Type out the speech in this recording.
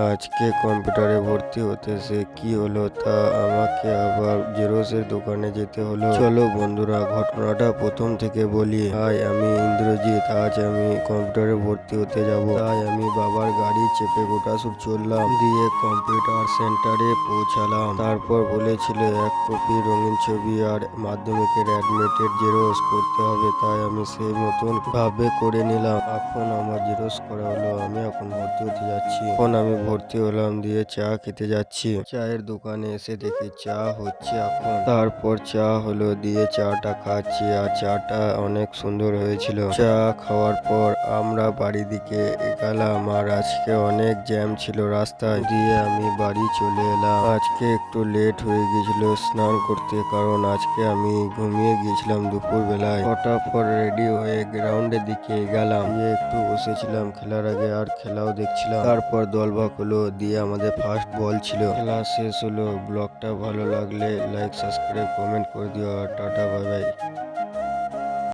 আজকে কম্পিউটারে ভর্তি হতে সে কি হলো তা আমাকে আবার জেরক্সের দোকানে যেতে হলো। চলো বন্ধুরা ঘটনাটা প্রথম থেকে বলি। হাই, আমি ইন্দ্রজিৎ। আজ আমি কম্পিউটারে ভর্তি হতে যাব। তাই আমি বাবার গাড়ি চেপে গোটাসুর চললাম, দিয়ে কম্পিউটার সেন্টারে পৌঁছালাম। তারপর বলেছিল 1 কপি রঙিন ছবি আর মাধ্যমিকের অ্যাডমিটের জেরক্স করতে হবে। তাই আমি সেই মতন ভাবে করে নিলাম। এখন আমার জেরক্স করা হলো, আমি এখন ভর্তি হতে যাচ্ছি। এখন আমি ভর্তি হলাম, দিয়ে চা খেতে যাচ্ছি। চায়ের দোকানে এসে দেখি চা হচ্ছে এখন। তারপর চা হলো, দিয়ে চাটা খাচ্ছি আর চাটা অনেক সুন্দর হয়েছিল। চা খাওয়ার পর আমরা বাড়ির দিকে গেলাম আর আজকে অনেক জ্যাম ছিল রাস্তায়, দিয়ে আমি বাড়ি চলে এলাম। আজকে একটু লেট হয়ে গিয়েছিল স্নান করতে, কারণ আজকে আমি ঘুমিয়ে গিয়েছিলাম দুপুর বেলায়। ফটাফট রেডি হয়ে গ্রাউন্ডের দিকে গেলাম, দিয়ে একটু বসেছিলাম খেলার আগে আর খেলাও দেখছিলাম। তারপর দলভাগ হলো, দিয়ে আমাদের ফার্স্ট বল ছিল। খেলা শেষ হলো। ব্লগটা ভালো লাগলে লাইক, সাবস্ক্রাইব, কমেন্ট করে দিও আর টাটা, বাই বাই।